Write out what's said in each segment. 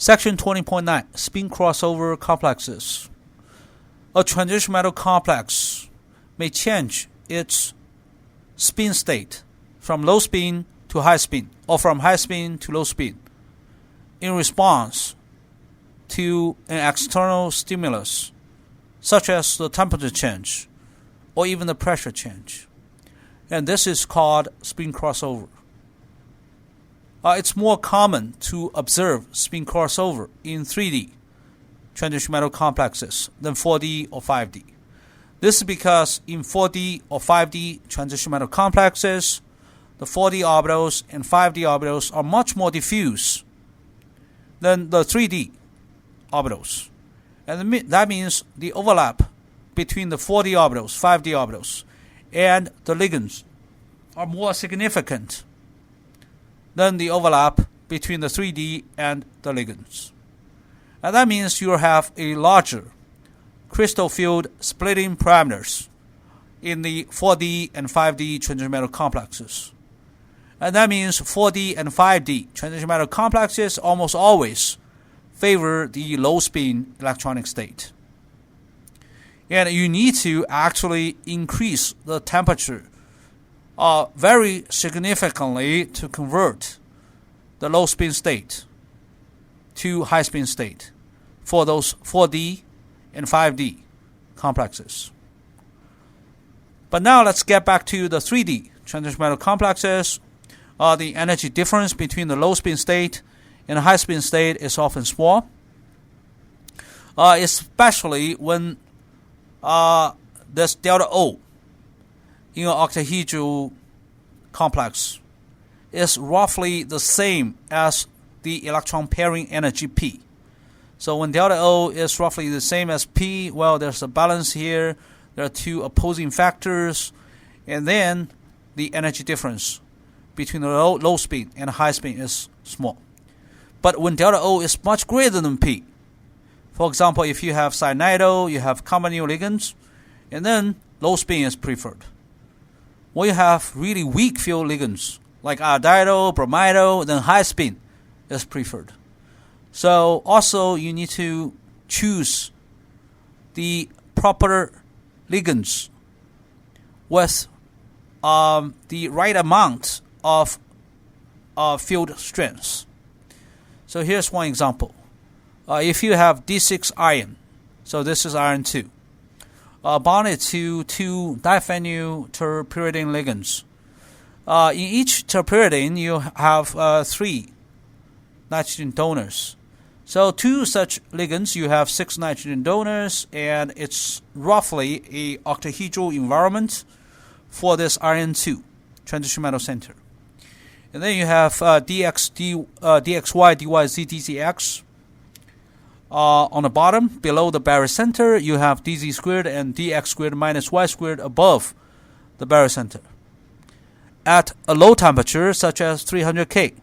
Section 20.9 Spin crossover complexes. A transition metal complex may change its spin state from low spin to high spin, or from high spin to low spin, in response to an external stimulus, such as the temperature change or even the pressure change. And this is called spin crossover. It's more common to observe spin crossover in 3D transition metal complexes than 4D or 5D. This is because in 4D or 5D transition metal complexes, the 4D orbitals and 5D orbitals are much more diffuse than the 3D orbitals. And that means the overlap between the 4D orbitals, 5D orbitals, and the ligands are more significant than the overlap between the 3D and the ligands. And that means you have a larger crystal field splitting parameters in the 4D and 5D transition metal complexes. And that means 4D and 5D transition metal complexes almost always favor the low spin electronic state. And you need to actually increase the temperature very significantly to convert the low spin state to high spin state for those 4D and 5D complexes. But now let's get back to the 3D transition metal complexes. The energy difference between the low spin state and the high spin state is often small, especially when this delta O in an octahedral complex is roughly the same as the electron pairing energy P. So when delta O is roughly the same as P, well, there's a balance here. There are two opposing factors, and then the energy difference between the low spin and high spin is small. But when delta O is much greater than P, for example, if you have cyanide, you have carbonyl ligands, and then low spin is preferred. When you have really weak field ligands, like iodido, bromido, then high spin is preferred. So also you need to choose the proper ligands with the right amount of field strengths. So here's one example. If you have D6 iron, so this is iron 2, bonded to two diphenyl terpyridine ligands. In each terpyridine, you have 3 nitrogen donors. So two such ligands, you have 6 nitrogen donors, and it's roughly a octahedral environment for this iron 2 transition metal center. And then you have dxy, dyz, dzx. On the bottom, below the barycenter, you have dz squared and dx squared minus y squared above the barycenter. At a low temperature, such as 300 K,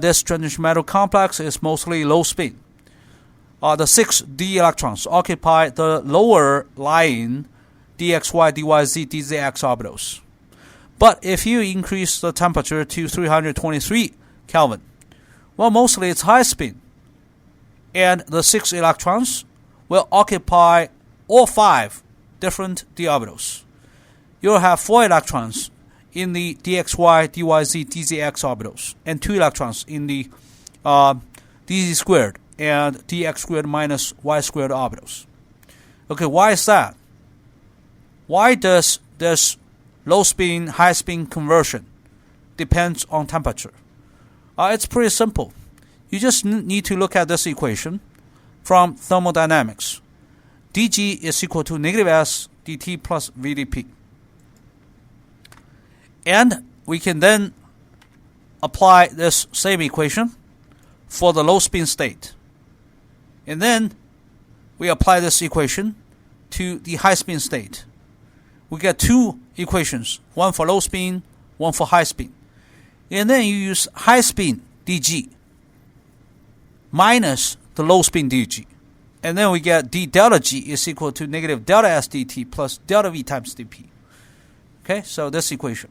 this transition metal complex is mostly low spin. The 6 d electrons occupy the lower lying dxy, dyz, dzx orbitals. But if you increase the temperature to 323 Kelvin, well, mostly it's high spin, and the 6 electrons will occupy all 5 different d orbitals. You'll have 4 electrons in the dxy, dyz, dzx orbitals, and 2 electrons in the dz squared and dx squared minus y squared orbitals. Okay, why is that? Why does this low spin, high spin conversion depends on temperature? It's pretty simple. You just need to look at this equation from thermodynamics. dg is equal to negative s dt plus vdp. And we can then apply this same equation for the low spin state. And then we apply this equation to the high spin state. We get 2 equations, one for low spin, one for high spin. And then you use high spin dg minus the low spin dg. And then we get d delta g is equal to negative delta s dt plus delta v times dp. Okay, so this equation.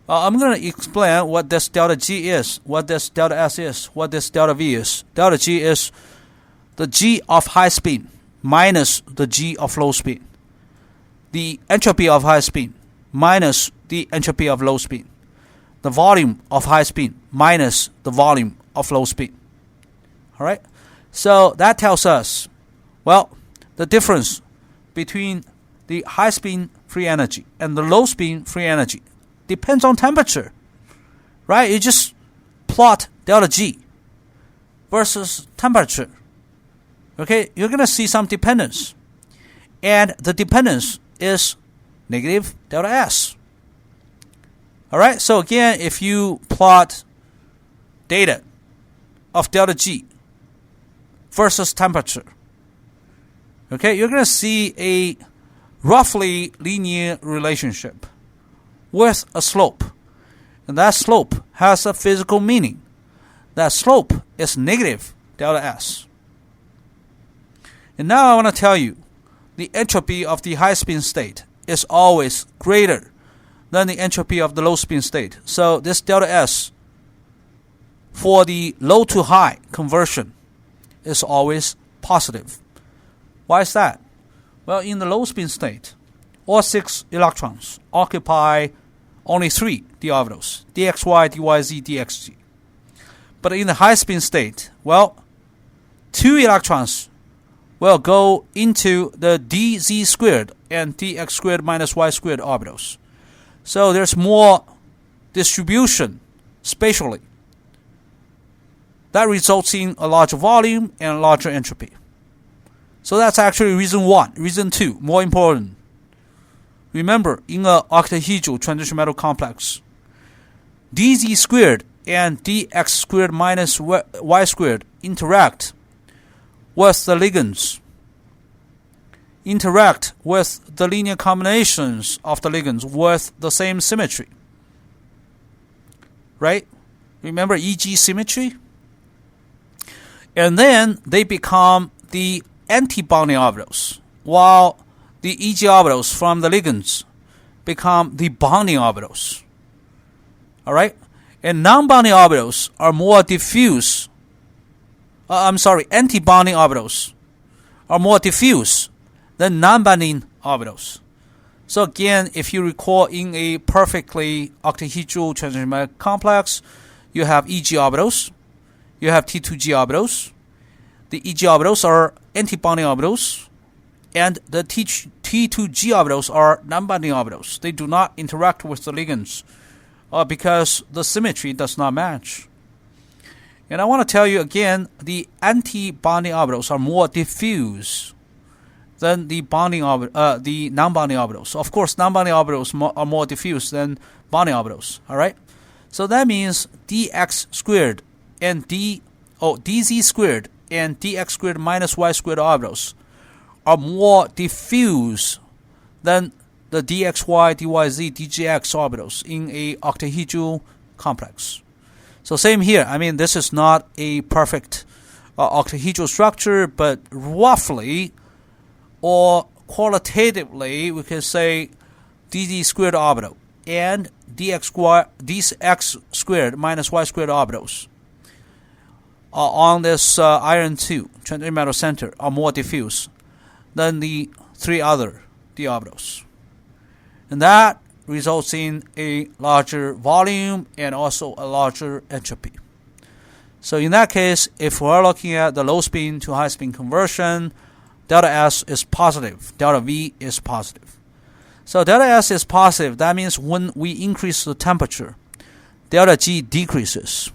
I'm going to explain what this delta G is, what this delta S is, what this delta V is. Delta G is the G of high speed minus the G of low speed. The entropy of high speed minus the entropy of low speed. The volume of high speed minus the volume of low speed. All right? So that tells us, well, the difference between the high speed free energy and the low speed free energy depends on temperature, right? You just plot delta G versus temperature. Okay, you're going to see some dependence. And the dependence is negative delta S. All right, so again, if you plot data of delta G versus temperature, okay, you're going to see a roughly linear relationship with a slope. And that slope has a physical meaning. That slope is negative delta S. And now I want to tell you, the entropy of the high spin state is always greater than the entropy of the low spin state. So this delta S for the low to high conversion is always positive. Why is that? Well, in the low spin state, all 6 electrons occupy only 3 d orbitals, dxy, dyz, dxg. But in the high spin state, well, 2 electrons will go into the dz squared and dx squared minus y squared orbitals. So there's more distribution spatially. That results in a larger volume and a larger entropy. So that's actually reason 1. Reason 2, more important. Remember, in an octahedral transition metal complex, dz squared and dx squared minus y squared interact with the ligands, interact with the linear combinations of the ligands with the same symmetry. Right? Remember EG symmetry? And then they become the anti-bonding orbitals, while the EG orbitals from the ligands become the bonding orbitals. Alright? And non-bonding orbitals are more diffuse. Anti-bonding orbitals are more diffuse than non-bonding orbitals. So again, if you recall, in a perfectly octahedral transition metal complex, you have EG orbitals, you have T2G orbitals. The EG orbitals are anti-bonding orbitals, and the T2G orbitals are non-bonding orbitals. They do not interact with the ligands because the symmetry does not match. And I want to tell you again, the anti-bonding orbitals are more diffuse than the non-bonding orbitals. Of course, non-bonding orbitals are more diffuse than bonding orbitals. All right, so that means dx squared and dz squared and dx squared minus y squared orbitals are more diffuse than the dxy, dyz, dgx orbitals in a octahedral complex. So same here. I mean, this is not a perfect octahedral structure, but roughly or qualitatively, we can say dz squared orbital and dx squared minus y squared orbitals on this iron 2 transition metal center are more diffuse than the 3 other d orbitals. And that results in a larger volume and also a larger entropy. So in that case, if we're looking at the low spin to high spin conversion, delta S is positive, delta V is positive. So delta S is positive. That means when we increase the temperature, delta G decreases.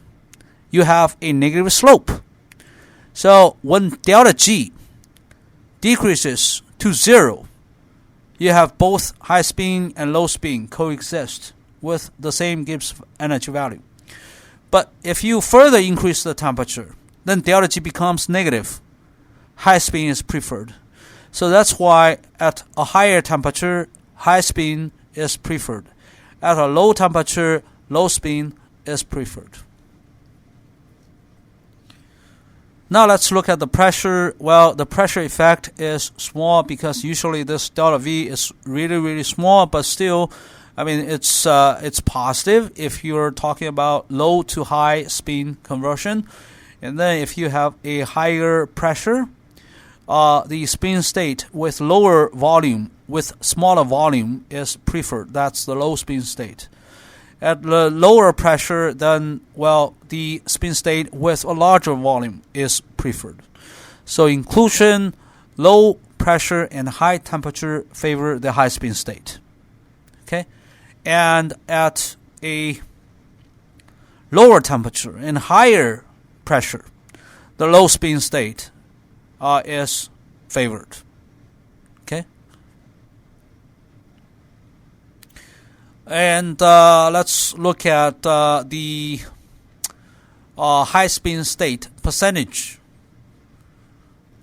You have a negative slope. So when delta G decreases to 0, you have both high spin and low spin coexist with the same Gibbs energy value. But if you further increase the temperature, then delta G becomes negative. High spin is preferred. So that's why at a higher temperature, high spin is preferred. At a low temperature, low spin is preferred. Now let's look at the pressure. Well, the pressure effect is small because usually this delta V is really, really small, but still I mean, it's positive if you're talking about low to high spin conversion. And then if you have a higher pressure, the spin state with lower volume, with smaller volume is preferred. That's the low spin state. At the lower pressure, then, well, the spin state with a larger volume is preferred. So inclusion, low pressure, and high temperature favor the high spin state. Okay? And at a lower temperature and higher pressure, the low spin state is favored. Okay? And let's look at the high spin state percentage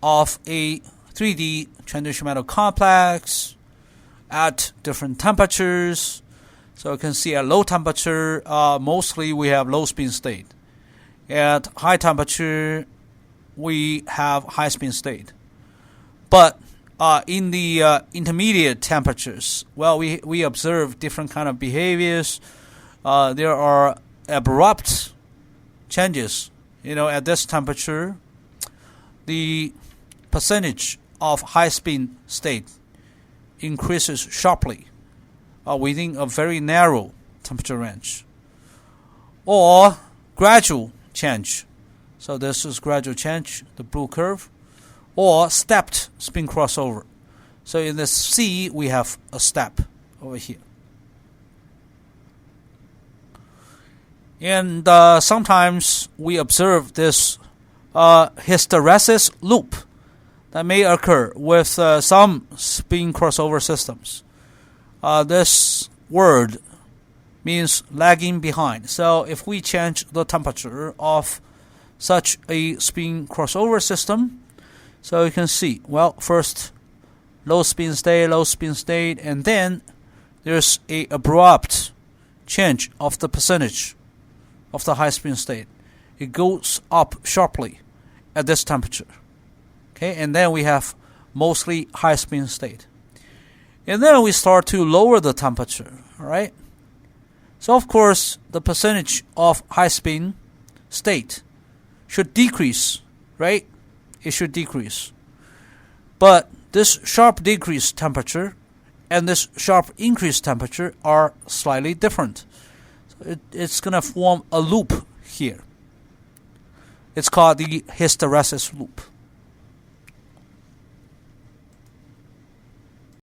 of a 3D transition metal complex at different temperatures. So you can see at low temperature, mostly we have low spin state. At high temperature, we have high spin state. But in the intermediate temperatures, well, we observe different kind of behaviors. There are abrupt changes. At this temperature, the percentage of high spin state increases sharply within a very narrow temperature range, or gradual change. So this is gradual change, the blue curve, or stepped spin crossover. So in this C, we have a step over here. And sometimes we observe this hysteresis loop that may occur with some spin crossover systems. This word means lagging behind. So if we change the temperature of such a spin crossover system, so you can see, well, first low spin state, and then there's a abrupt change of the percentage of the high spin state. It goes up sharply at this temperature. Okay, and then we have mostly high spin state. And then we start to lower the temperature, all right? So of course, the percentage of high spin state should decrease, right? It should decrease. But this sharp decrease temperature and this sharp increase temperature are slightly different. So it's going to form a loop here. It's called the hysteresis loop.